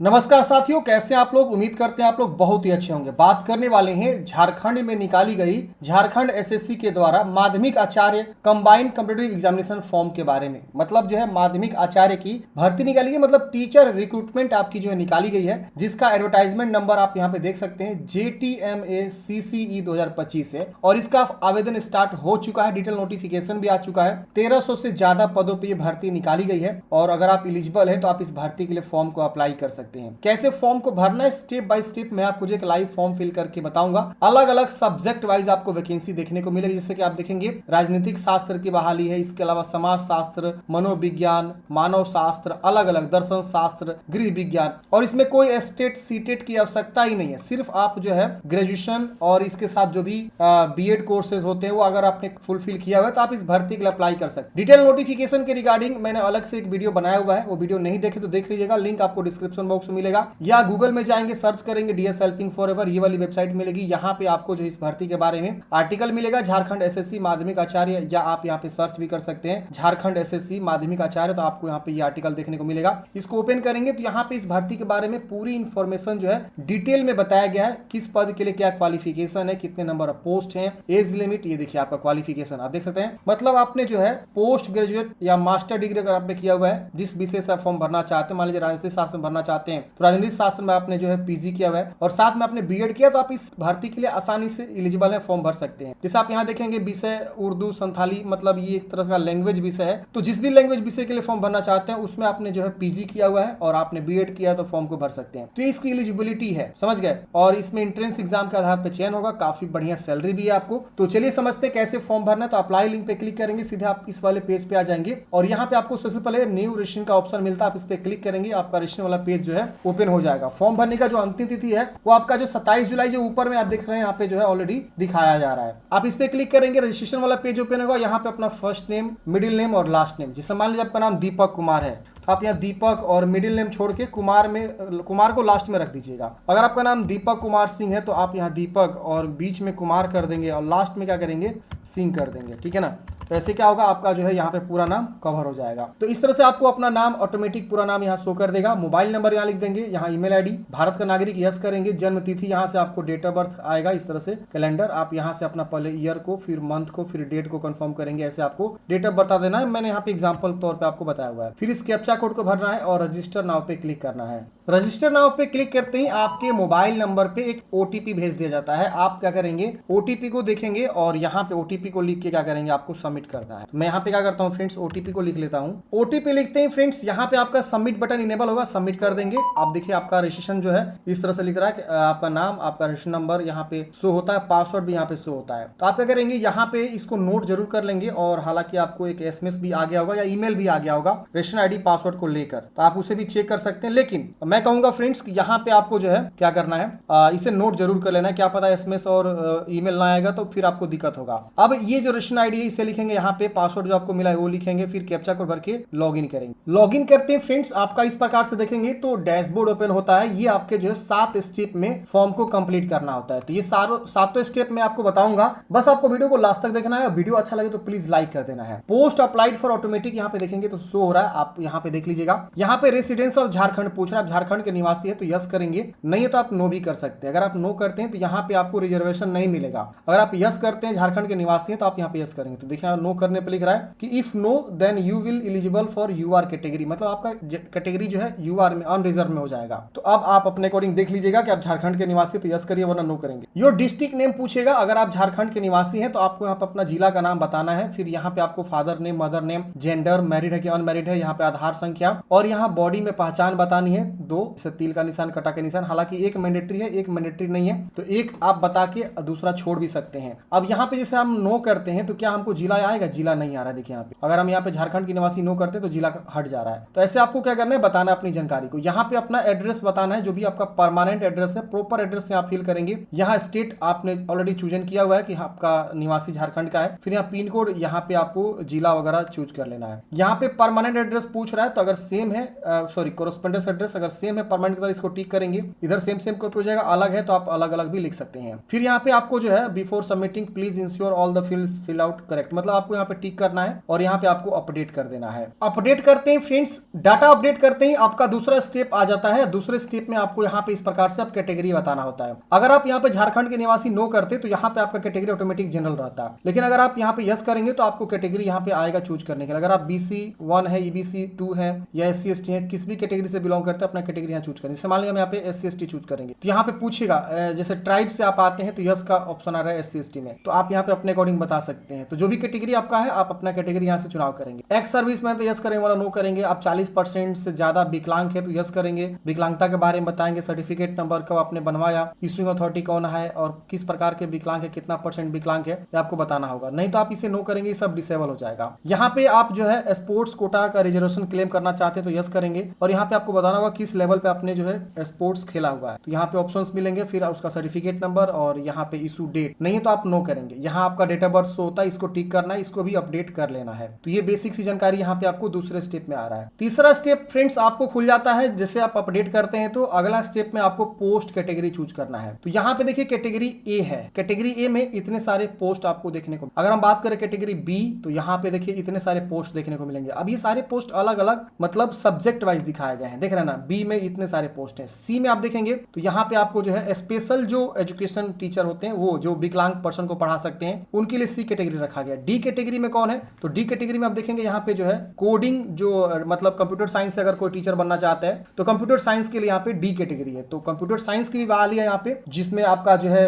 नमस्कार साथियों, कैसे हैं आप लोग। उम्मीद करते हैं आप लोग बहुत ही अच्छे होंगे। बात करने वाले हैं झारखंड में निकाली गई झारखंड एसएससी के द्वारा माध्यमिक आचार्य कंबाइंड कॉम्पिटिटिव एग्जामिनेशन फॉर्म के बारे में। मतलब जो है माध्यमिक आचार्य की भर्ती निकाली गई, मतलब टीचर रिक्रूटमेंट आपकी जो है निकाली गई है, जिसका एडवर्टाइजमेंट नंबर आप यहाँ पे देख सकते हैं JTMA CCE 2025 है और इसका आवेदन स्टार्ट हो चुका है। डिटेल नोटिफिकेशन भी आ चुका है। 1300 से ज्यादा पदों पर यह भर्ती निकाली गई है और अगर आप एलिजिबल है तो आप इस भर्ती के लिए फॉर्म को अप्लाई कर सकते हैं। कैसे फॉर्म को भरना है स्टेप बाय स्टेप मैं आपको एक लाइव फॉर्म फिल करके बताऊंगा। अलग अलग सब्जेक्ट वाइज आपको वैकेंसी देखने को मिलेगी, जैसे कि आप देखेंगे राजनीतिक शास्त्र की बहाली है, इसके अलावा समाज शास्त्र, मनोविज्ञान, मानव शास्त्र, अलग अलग दर्शन शास्त्र, गृह विज्ञान। और इसमें कोई स्टेट सीटेट की आवश्यकता ही नहीं है। सिर्फ आप जो है ग्रेजुएशन और इसके साथ जो भी बीएड कोर्सेज होते हैं वो अगर आपने फुलफिल किया हुआ है तो आप इस भर्ती के लिए अप्लाई कर सकते हैं। डिटेल नोटिफिकेशन के रिगार्डिंग मैंने अलग से एक वीडियो बनाया हुआ है, वो वीडियो नहीं देखे तो देख लीजिएगा, लिंक आपको डिस्क्रिप्शन बॉक्स में मिलेगा। या गूगल में जाएंगे, सर्च करेंगे DS हेल्पिंग फॉरएवर, ये वाली वेबसाइट मिलेगी। यहाँ पे आपको जो इस भर्ती के बारे में आर्टिकल मिलेगा, झारखंड एसएससी माध्यमिक आचार्य, या आप यहाँ पे सर्च भी कर सकते हैं झारखंड एसएससी माध्यमिक आचार्य, तो आपको यहाँ पे ये आर्टिकल देखने को मिलेगा। इसको ओपन करेंगे तो यहाँ पे इस भर्ती के बारे में पूरी इंफॉर्मेशन जो है डिटेल में बताया गया है। किस पद के लिए क्या क्वालिफिकेशन है, कितने नंबर ऑफ पोस्ट है, एज लिमिट, ये देखिए आपका क्वालिफिकेशन आप देख सकते हैं। मतलब आपने जो है पोस्ट ग्रेजुएट या मास्टर डिग्री अगर आपने किया हुआ है, जिस विषय से फॉर्म भरना चाहते हैं, मान लीजिए राजनीतिक शास्त्र में भरना चाहते हैं तो राजनीतिक शास्त्र में आपने जो है PG किया हुआ है और साथ में आपने बीएड किया, तो आप इस भर्ती के लिए आसानी से एलिजिबल है, फॉर्म भर सकते हैं। जैसे आप यहाँ देखेंगे विषय उर्दू संथाली, मतलब ये एक तरह का लैंग्वेज विषय है, तो जिस भी लैंग्वेज विषय के लिए फॉर्म भरना चाहते हैं उसमें आपने जो है PG किया हुआ है और आपने बीएड किया तो फॉर्म को भर सकते हैं। तो इसकी एलिजिबिलिटी है, समझ गए। और इसमें एंट्रेंस एग्जाम के आधार पर चयन होगा, काफी बढ़िया सैलरी भी है आपको। तो चलिए समझते हैं कैसे फॉर्म भरना है। तो अप्लाई लिंक पे क्लिक करेंगे, सीधे आप इस वाले पेज पे आ जाएंगे और यहाँ पे आपको सबसे पहले न्यू रजिस्ट्रेशन का ऑप्शन मिलता है, आप इस पे क्लिक करेंगे, आपका रजिस्ट्रेशन वाला पेज जो है ओपन हो जाएगा। फॉर्म भरने का जो अंतिम तिथि है वो आपका जो 27 जुलाई जो ऊपर में आप देख रहे हैं यहाँ पे जो है ऑलरेडी दिखाया जा रहा है। आप इस पे क्लिक करेंगे, रजिस्ट्रेशन वाला पेज ओपन होगा। यहाँ पे अपना फर्स्ट नेम, मिडिल नेम और लास्ट नेम, जिससे मान लीजिए आपका नाम दीपक कुमार है तो आप यहाँ दीपक और मिडिल नेम छोड़ के कुमार को लास्ट में रख दीजिएगा। अगर आपका नाम दीपक कुमार सिंह है तो आप यहाँ दीपक और बीच में कुमार कर देंगे और लास्ट में क्या करेंगे, सिंह कर देंगे, ठीक है ना। तो ऐसे क्या होगा, आपका जो है यहाँ पे पूरा नाम कवर हो जाएगा। तो इस तरह से आपको अपना नाम ऑटोमेटिक पूरा नाम यहाँ शो कर देगा। मोबाइल नंबर यहाँ लिख देंगे, यहाँ ईमेल आईडी, भारत का नागरिक यस करेंगे, जन्म तिथि यहाँ से आपको डेट ऑफ बर्थ आएगा, इस तरह से कैलेंडर आप यहाँ से अपना पहले ईयर को, फिर मंथ को, फिर डेट को कंफर्म करेंगे। ऐसे आपको डेट ऑफ बता देना है, मैंने यहाँ पे एग्जाम्पल तौर पर आपको बताया हुआ है। फिर इस कैप्चा कोड को भरना है और रजिस्टर नाउ पे क्लिक करना है। रजिस्टर नाउ पे क्लिक करते ही आपके मोबाइल नंबर पे एक OTP भेज दिया जाता है। आप क्या करेंगे, OTP को देखेंगे और यहाँ पे OTP को लिख के क्या करेंगे, आपको सबमिट करना है। मैं यहाँ पे क्या करता हूँ फ्रेंड्स, OTP को लिख लेता हूँ। OTP लिखते ही फ्रेंड्स यहाँ पे आपका सबमिट बटन इनेबल होगा, सबमिट कर देंगे। आप देखिए आपका रजिस्ट्रेशन जो है इस तरह से लिख रहा है कि आपका नाम, आपका रजिस्ट्रेशन नंबर यहाँ पे शो होता है, पासवर्ड भी यहाँ पे शो होता है। तो आप क्या करेंगे, यहाँ पे इसको नोट जरूर कर लेंगे और हालांकि आपको एक SMS भी आ गया होगा या ईमेल भी आ गया होगा रजिस्ट्रेशन ID पासवर्ड को लेकर, तो आप उसे भी चेक कर सकते हैं। लेकिन मैं कहूंगा फ्रेंड्स यहाँ पे आपको जो है क्या करना है, इसे नोट जरूर कर लेना है, क्या पता SMS और ईमेल ना आएगा तो फिर आपको दिक्कत होगा। अब ये जो रजिस्ट्रेशन ID है इसे लिखेंगे, यहाँ पे पासवर्ड जो आपको मिला है वो लिखेंगे, फिर कैप्चा कोड भर के लॉगिन करेंगे। लॉगिन करते हैं फ्रेंड्स, आपका इस प्रकार से देखेंगे तो डैशबोर्ड ओपन होता है। ये आपके जो है 7 स्टेप में फॉर्म को कंप्लीट करना होता है। तो ये सातों स्टेप में आपको बताऊंगा, बस आपको वीडियो को लास्ट तक देखना है। वीडियो अच्छा लगे तो प्लीज लाइक कर देना है। पोस्ट अप्लाइड फॉर ऑटोमेटिक यहाँ पे देखेंगे तो शो हो रहा है, आप यहाँ पे देख लीजिएगा। यहाँ पे रेसिडेंस ऑफ झारखंड पूछ रहा है, आप झारखंड के निवासी है तो यस करेंगे, नहीं है तो आप नो भी कर सकते हैं। अगर आप नो करते हैं तो यहाँ पे आपको रिजर्वेशन नहीं मिलेगा। अगर आप यस करते हैं, झारखंड के निवासी हैं, तो आप यहाँ पे यस करेंगे। तो देखिए नो करने पे लिख रहा है कि if no then you will eligible for UR category, मतलब आपका कैटेगरी जो है UR में अनरिजर्व में हो जाएगा। तो अब आप अपने अकॉर्डिंग देख लीजिएगा कि आप झारखंड के निवासी तो यस करिए वरना नो करेंगे। योर डिस्ट्रिक्ट नेम पूछेगा, अगर आप झारखंड के निवासी हैं तो आपको यहाँ पे अपना जिला का नाम बताना है। फिर यहाँ पे आपको father name, mother name, gender, married है कि अनमैरिड है, यहाँ पे आधार संख्या और यहाँ बॉडी में पहचान बतानी है। 2 जैसे तिल का निशान, कटा का निशान, हालांकि एक मैंडेटरी है, एक मैंडेटरी नहीं है, तो एक आप बता के दूसरा छोड़ भी सकते हैं। अब यहाँ पे जैसे हम नो करते हैं तो क्या हमको जिला आएगा, जिला नहीं आ रहा है। देखिए यहाँ पे अगर हम यहाँ पे झारखंड के निवासी नो करते हैं तो जिला हट जा रहा है। तो ऐसे आपको क्या करना है, बताना अपनी जानकारी को। यहाँ पे अपना एड्रेस बताना है, जो भी आपका परमानेंट एड्रेस है, प्रॉपर एड्रेस आप फिल करेंगे। यहाँ स्टेट आपने ऑलरेडी चूजन किया हुआ है कि आपका निवासी झारखंड का है। फिर यहाँ पिन कोड, यहाँ पे आपको जिला वगैरह चूज कर लेना है। यहाँ पे परमानेंट एड्रेस पूछ रहा है, तो अगर सेम है, सॉरी कोरेस्पोंडेंस एड्रेस अगर सेम है परमानेंट की तरह इसको टिक करेंगे, इधर सेम सेम कॉपी हो जाएगा, अलग है तो आप अलग अलग भी लिख सकते हैं। फिर यहाँ पे आपको जो है before submitting please ensure all the fields fill out correct, मतलब आपको यहाँ पे टिक करना है और यहाँ पे आपको अपडेट कर देना है। अपडेट करते ही फ्रेंड्स, डाटा अपडेट करते ही आपका दूसरा स्टेप आ जाता है। दूसरे स्टेप में आपको यहाँ पे इस प्रकार से आप कैटेगरी बताना होता है। अगर आप यहाँ पे झारखंड के निवासी नो करते तो यहाँ पे आपका कैटेगरी ऑटोमेटिक जनरल रहता है, लेकिन अगर आप यहाँ पे यस करेंगे तो आपको कैटेगरी यहाँ पे आएगा चूज करने के लिए। अगर आप BC 1 है, EBC 2 है या SC ST है, किस भी कैटेगरी से बिलोंग करते हैं अपना कैटेगरी यहाँ चूज करें। जैसे मान लिया हम यहाँ पे SC ST चूज करेंगे तो यहाँ पे पूछेगा जैसे ट्राइब से आप आते हैं तो यस का ऑप्शन आ रहा है SC ST में, तो आप यहाँ पे अपने अकॉर्डिंग बता सकते हैं। तो जो भी कैटेगरी आपका है आप अपना कैटेगरी यहाँ से चुनाव करेंगे। एक्स सर्विस में तो यस करेंगे वाला नो करेंगे। आप 40% से ज्यादा विकलांग है तो यस करेंगे, विकलांगता के बारे में बताएंगे, सर्टिफिकेट नंबर कब आपने बनवाया, इश्यूइंग अथॉरिटी कौन है और किस प्रकार के विकलांग है, कितना % विकलांग है, ये आपको बताना होगा। नहीं तो आप इसे नो करेंगे, सब डिसेबल हो जाएगा। यहाँ पे आप जो है स्पोर्ट्स कोटा का रिजर्वेशन क्लेम करना चाहते हैं तो यस करेंगे और यहाँ पे आपको बताना होगा किस लेवल पे आपने जो है स्पोर्ट्स खेला हुआ है। तो यहाँ पे ऑप्शंस मिलेंगे, फिर उसका सर्टिफिकेट नंबर और यहाँ पे इशू डेट। नहीं तो आप नो करेंगे। यहाँ आपका डेट ऑफ बर्थ शो होता है, इसको टिक करना है, इसको भी अपडेट कर लेना है। तो ये बेसिक सी जानकारी यहाँ पे आपको दूसरे स्टेप में आ रहा है। तीसरा स्टेप फ्रेंड्स आपको खुल जाता है, जैसे आप अपडेट करते हैं तो अगला स्टेप में आपको पोस्ट कैटेगरी चूज करना है। तो यहाँ पे देखिए कैटेगरी ए है, कैटेगरी ए में इतने सारे पोस्ट आपको देखने को। अगर हम बात करें कैटेगरी बी तो यहाँ पे देखिए इतने सारे पोस्ट देखने को मिलेंगे। अब ये सारे पोस्ट अलग अलग मतलब सब्जेक्ट वाइज दिखाए गए हैं, देख रहे हैं ना। बी में इतने सारे पोस्ट हैं। सी में आप देखेंगे तो यहाँ पे आपको जो है स्पेशल जो एजुकेशन टीचर होते हैं, वो जो विकलांग पर्सन को पढ़ा सकते हैं, उनके लिए सी कैटेगरी रखा गया। डी कैटेगरी में कौन है तो डी कैटेगरी में आप देखेंगे यहाँ पे जो है कोडिंग जो मतलब कंप्यूटर साइंस से अगर कोई टीचर बनना चाहता है तो कंप्यूटर साइंस के लिए यहाँ पे डी कैटेगरी है। तो कंप्यूटर साइंस की भी बहाली है यहाँ पे, जिसमें आपका जो है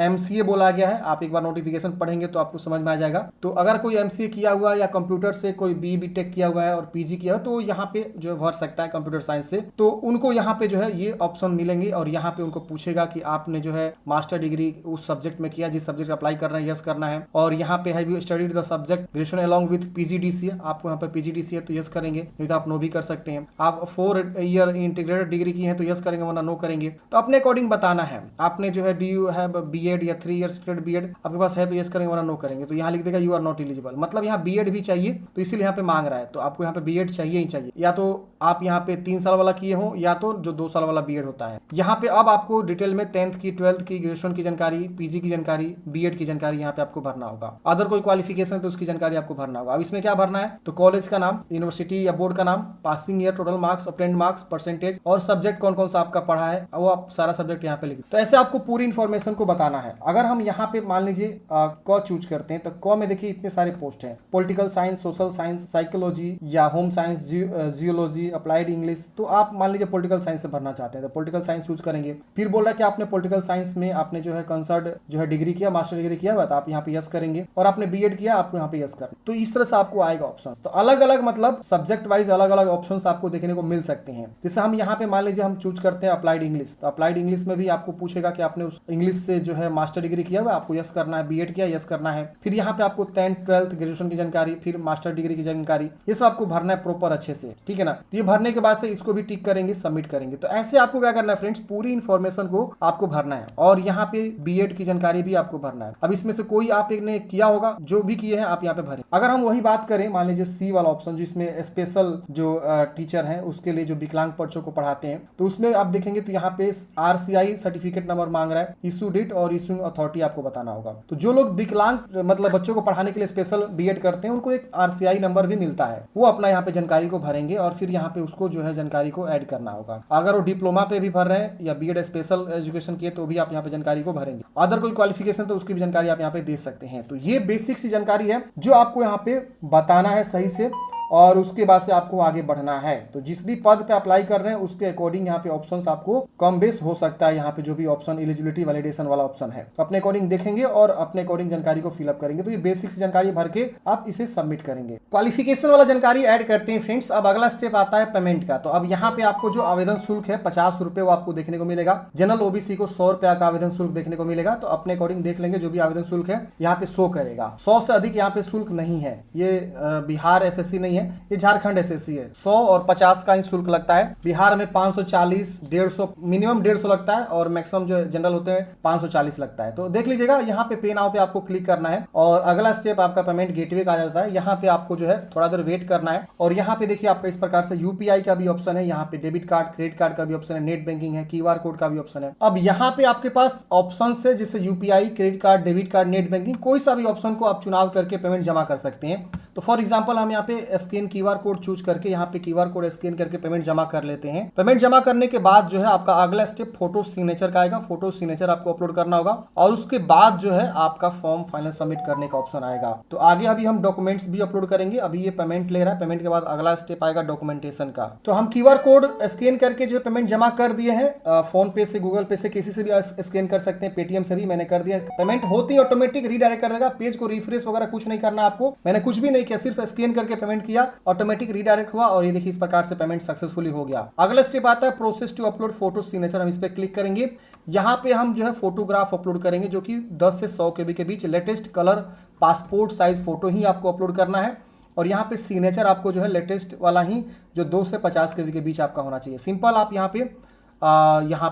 MCA बोला गया है। आप एक बार नोटिफिकेशन पढ़ेंगे तो आपको समझ में आ जाएगा। तो अगर कोई MCA किया हुआ है या कंप्यूटर से कोई BTech किया हुआ है और PG किया हुआ है तो यहाँ पे जो भर सकता है कंप्यूटर साइंस से, तो उनको यहाँ पे जो है ये ऑप्शन मिलेंगे और यहाँ पे उनको पूछेगा कि आपने जो है मास्टर डिग्री उस सब्जेक्ट में किया जिस सब्जेक्ट अप्लाई करना है, यस करना है। और यहाँ पे have you studied the subject graduation along with PGDCA, आपको यहाँ पे PGDCA है तो यस करेंगे, नहीं तो आप नो भी कर सकते हैं। आप 4 ईयर इंटीग्रेटेड डिग्री की है तो यस करेंगे वरना नो करेंगे। तो अपने अकॉर्डिंग बताना है। आपने जो है डू यू हैव BEd या 3 ईयर्स BEd आपके पास है तो यस करेंगे वरना नो करेंगे। तो यहाँ लिख देगा यू आर नॉट एलिजिबल, मतलब यहाँ BEd भी चाहिए तो इसीलिए यहाँ पे मांग रहा है। तो आपको यहाँ पे BEd चाहिए ही चाहिए, या तो आप यहाँ पे 3 साल वाला किए हो या तो जो 2 साल वाला BEd होता है। यहाँ पे अब आपको डिटेल में 10th की 12th की ग्रेजुएशन की जानकारी, PG की जानकारी, BEd की जानकारी यहाँ पे आपको भरना होगा। अदर कोई क्वालिफिकेशन तो उसकी जानकारी आपको भरना होगा। अब इसमें क्या भरना है तो कॉलेज का नाम, यूनिवर्सिटी या बोर्ड का नाम, passing year, total marks, obtained marks, percentage और सब्जेक्ट कौन कौन सा आपका पढ़ा है वो आप सारा सब्जेक्ट यहाँ पे लिख। तो ऐसे आपको पूरी इन्फॉर्मेशन को बताना है। अगर हम यहाँ पे मान लीजिए क चूज करते हैं तो क में देखिए इतने सारे पोस्ट हैं, political science, social science, psychology या home science, geology, applied English. तो आप मान लीजिए पॉलिटिकल साइंस से भरना चाहते हैं तो पॉलिटिकल साइंस चूज करेंगे। फिर बोल रहा है कि आपने पॉलिटिकल साइंस में आपने जो है कंसर्ट जो है डिग्री किया, मास्टर डिग्री किया हुआ तो आप यहाँ पे यस करेंगे, और आपने BEd किया आपको यहाँ पे यस करना। तो इस तरह से आपको आएगा ऑप्शन। तो अलग अलग मतलब सब्जेक्ट वाइज अलग अलग ऑप्शन आपको देखने को मिल सकते हैं। जैसे हम यहाँ पे मान लीजिए हम चूज करते हैं अप्लाइड इंग्लिश, तो अप्लाइड इंग्लिश में भी आपको पूछेगा कि आपने उस इंग्लिश से जो है मास्टर डिग्री किया हुआ आपको यस करना है, BEd किया यस करना है। फिर यहाँ पे आपको 10th 12th ग्रेजुएशन की जानकारी, फिर मास्टर डिग्री की जानकारी, ये सब आपको भरना है प्रॉपर अच्छे से, ठीक है ना। तो ये भरने के बाद से इसको भी टिक करेंगे, सबमिट करेंगे। तो ऐसे आपको क्या करना है फ्रेंड्स, पूरी इन्फॉर्मेशन को आपको भरना है और यहाँ पे BEd की जानकारी भी आपको भरना है। अब इसमें से कोई आप एक ने किया होगा, जो भी किए हैं आप यहाँ पे भरें। अगर हम वही बात करें मान लीजिए C वाला ऑप्शन जो इसमें स्पेशल जो टीचर है उसके लिए जो विकलांग बच्चों को पढ़ाते हैं, तो उसमें आप देखेंगे तो यहाँ पे RCI सर्टिफिकेट नंबर मांग रहा है, इशू डेट और इशूइंग अथॉरिटी आपको बताना होगा। तो जो लोग विकलांग मतलब बच्चों को पढ़ाने के लिए स्पेशल BEd करते हैं उनको एक RCI नंबर भी मिलता है, वो अपना यहाँ पे जानकारी को भरेंगे और फिर यहाँ पे उसको जो है जानकारी को ऐड करना होगा। अगर वो डिप्लोमा पे भी भर रहे हैं या BEd स्पेशल एजुकेशन किए तो भी आप यहाँ पे जानकारी को भरेंगे। अदर कोई क्वालिफिकेशन तो उसकी भी जानकारी आप यहाँ पे दे सकते हैं। तो ये बेसिक सी जानकारी है जो आपको यहाँ पे बताना है सही से, और उसके बाद से आपको आगे बढ़ना है। तो जिस भी पद पे अप्लाई कर रहे हैं उसके अकॉर्डिंग यहाँ पे ऑप्शंस आपको कम बेस हो सकता है। यहाँ पे जो भी ऑप्शन एलिजिबिलिटी वैलिडेशन वाला ऑप्शन है तो अपने अकॉर्डिंग देखेंगे और अपने अकॉर्डिंग जानकारी को फिलअप करेंगे। तो ये बेसिक जानकारी भर के आप इसे सबमिट करेंगे। क्वालिफिकेशन वाला जानकारी ऐड करते हैं फ्रेंड्स। अब अगला स्टेप आता है पेमेंट का। तो अब यहाँ पे आपको जो आवेदन शुल्क है 50 रुपए वो आपको देखने को मिलेगा। जनरल OBC को 100 रुपया का आवेदन शुल्क देखने को मिलेगा। तो अपने अकॉर्डिंग देख लेंगे, जो भी आवेदन शुल्क है यहाँ पे शो करेगा। 100 से अधिक यहाँ पे शुल्क नहीं है। ये बिहार SSC नहीं है, है, ये झारखंड एसएससी है। 100 और 50 का ही शुल्क लगता है। बिहार में 540, 150, मिनिमम 150 लगता है और मैक्सिमम जो जनरल होते हैं 540 लगता है। तो देख लीजिएगा, यहाँ पे पे नाउ पे आपको क्लिक करना है और अगला स्टेप आपका पेमेंट गेटवे का आ जाता है। यहाँ पे आपको जो है थोड़ा देर वेट करना है और यहाँ पे देखिए आपका इस प्रकार से यूपीआई का भी ऑप्शन है, यहाँ पे डेबिट कार्ड, क्रेडिट कार्ड का भी ऑप्शन है, नेट बैंकिंग है, क्यूआर कोड का भी ऑप्शन है। अब यहाँ पे आपके पास ऑप्शन है जैसे UPI, credit card, debit card, net banking, कोई सा भी ऑप्शन को आप चुनाव करके पेमेंट जमा कर सकते हैं। तो फॉर एग्जांपल हम यहाँ पे स्कैन क्यूआर कोड चूज करके यहाँ पे क्यूआर कोड स्कैन करके पेमेंट जमा कर लेते हैं। पेमेंट जमा करने के बाद जो है आपका अगला स्टेप फोटो सिग्नेचर का आएगा। फोटो सिग्नेचर आपको अपलोड करना होगा और उसके बाद जो है आपका फॉर्म फाइनल सबमिट करने का ऑप्शन आएगा। तो आगे अभी हम डॉक्यूमेंट्स भी अपलोड करेंगे। अभी ये पेमेंट ले रहा है, पेमेंट के बाद अगला स्टेप आएगा डॉक्यूमेंटेशन का। तो हम क्यूआर कोड स्कैन करके जो पेमेंट जमा कर दिए हैं, फोन पे से, गूगल पे से, किसी से भी स्कैन कर सकते हैं, पेटीएम से भी मैंने कर दिया। पेमेंट होती है ऑटोमेटिक रीडायरेक्ट कर देगा, पेज को रिफ्रेश वगैरह कुछ नहीं करना आपको। मैंने कुछ भी नहीं किया, सिर्फ स्कैन करके पेमेंट किया, ऑटोमेटिक रीडायरेक्ट हुआ और ये देखिए इस प्रकार से पेमेंट सक्सेसफुली हो गया। अगला स्टेप आता है process to upload photo signature. हम इस पे क्लिक करेंगे। यहाँ पे हम जो है फोटोग्राफ अपलोड करेंगे जो कि 10 से 100 KB के बीच latest colour passport size photo ही आपको अपलोड करना है और यहाँ पे सिग्नेचर आपको जो है लेटेस्ट वाला ही जो 2 से 50 KB के बीच आपका होना चाहिए। सिंपल आप यहाँ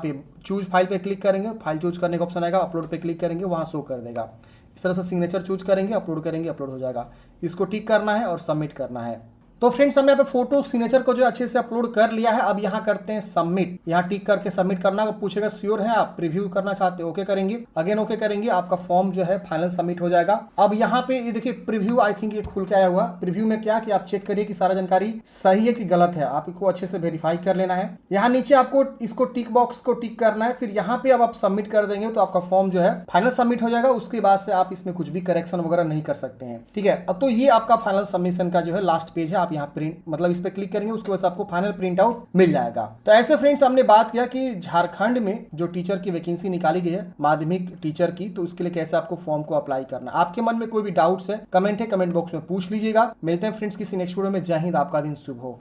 पे चूज फाइल पे क्लिक करेंगे, फाइल चूज करने का ऑप्शन आएगा, अपलोड पे क्लिक करेंगे, वहाँ शो कर देगा। इस तरह से सिग्नेचर चूज करेंगे, अपलोड करेंगे, अपलोड हो जाएगा। इसको टिक करना है और सबमिट करना है। तो फ्रेंड्स हमने यहाँ पे फोटो सिग्नेचर को जो अच्छे से अपलोड कर लिया है। अब यहाँ करते हैं सबमिट। यहाँ टिक करके सबमिट करना है। पूछेगा श्योर है आप प्रीव्यू करना चाहते हो, ओके करेंगे, अगेन ओके करेंगे, आपका फॉर्म जो है फाइनल सबमिट हो जाएगा। अब यहाँ पे ये देखिए प्रीव्यू, आई थिंक ये खुल के आया हुआ। प्रीव्यू में क्या कि आप चेक करिए कि सारा जानकारी सही है कि गलत है, आप इसको अच्छे से वेरीफाई कर लेना है। यहाँ नीचे आपको इसको टिक बॉक्स को टिक करना है, फिर यहाँ पे अब आप सबमिट कर देंगे तो आपका फॉर्म जो है फाइनल सबमिट हो जाएगा। उसके बाद से आप इसमें कुछ भी करेक्शन वगैरह नहीं कर सकते हैं, ठीक है। अब तो ये आपका फाइनल सबमिशन का जो है लास्ट पेज है। आप यहाँ प्रिंट मतलब इस पे क्लिक करेंगे, उसके बाद आपको फाइनल प्रिंट आउट मिल जाएगा। तो ऐसे फ्रेंड्स हमने बात किया कि झारखंड में जो टीचर की वैकेंसी निकाली गई है माध्यमिक टीचर की, तो उसके लिए कैसे आपको फॉर्म को अप्लाई करना। आपके मन में कोई भी डाउट्स है, कमेंट बॉक्स में पूछ लीजिएगा। मिलते हैं फ्रेंड्स किसी नेक्स्ट वीडियो में। जय हिंद, आपका दिन शुभ हो।